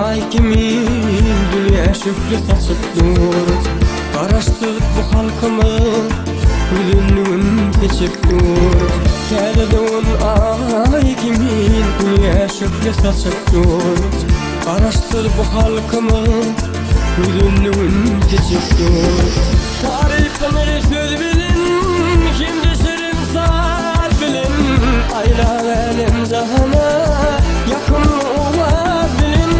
ay kimin dünya şükrü saçıp dur. Karıştırıp bu halkımı hüzünlüğüm geçip dur. Geldiğin ay kimin dünya şükrü saçıp dur. Karıştırıp bu halkımı hüzünlüğüm geçip dur. Tarifini söz bilin, şimdi sırrım sar bilin. Ayla benim cahana yakın ola bilin.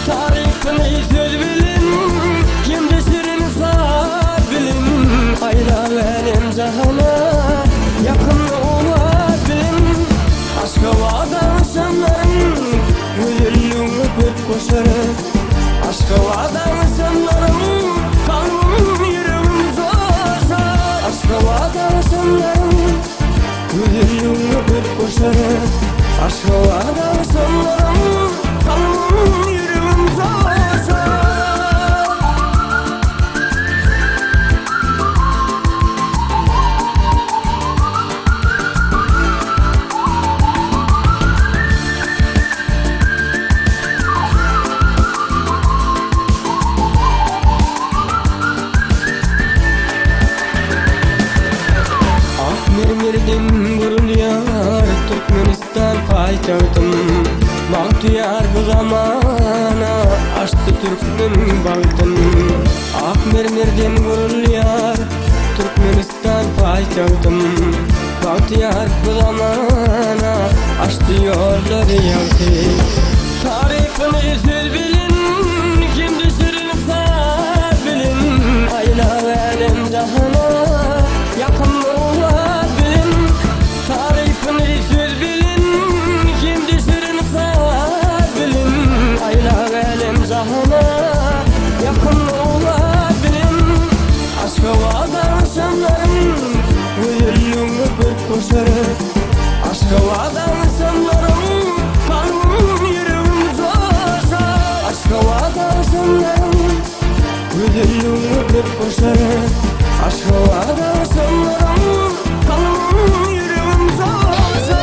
Tarifini söz bilin, şimdi sırrım sar bilin. Ayla benim cahana yakın ola bilin. Aşka vadan sanların hüzünlüğü öpüp koşarım. Aşka vadan sanların kanım yüreğim zorsa. Aşka vadan sanların hüzünlüğü öpüp koşarım. Aşka vadan sanların kanım yüreğim zorsa. Mermerden guruluyar Türkmenistan paytahtim. Bahtiyar bu zamana açtı Türk'ün bahtın. Ak mermerden guruluyar Türkmenistan paytahtim. Bahtiyar bu zamana açtı yolları yaktı. Tarifini söz bilin, şimdi sırrını sar bilin. Ayla benim cahana yakın ola bilin. Tarifini söz bilin, şimdi sırrını sar bilin. Ayla benim cahana yakın ola bilin. Aşka vadan sanların hüzünlüğü öpüp koşarım. Aşka vadan sanların kanım yüreğim zorsa. Aşka vadan sanların hüzünlüğü öpüp koşarım. Aşka vadan sanların kanım yüreğim zorsa.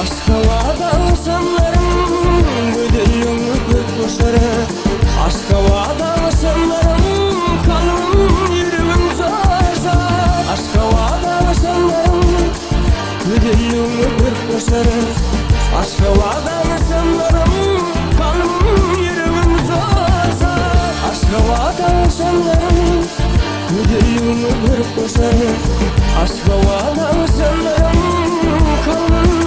Aşka vadan sanların hüzünlüğü öpüp koşarım. Aşka vadan sanların kanım yüreğim zorsa. Aşka vadan sanların hüzünlüğü öpüp koşarım. Aşka vadan sanların kanım yüreğim zorsa. Aşka vadan sanların hüzünlüğü öpüp koşarım. Aşka vadan sanların kanım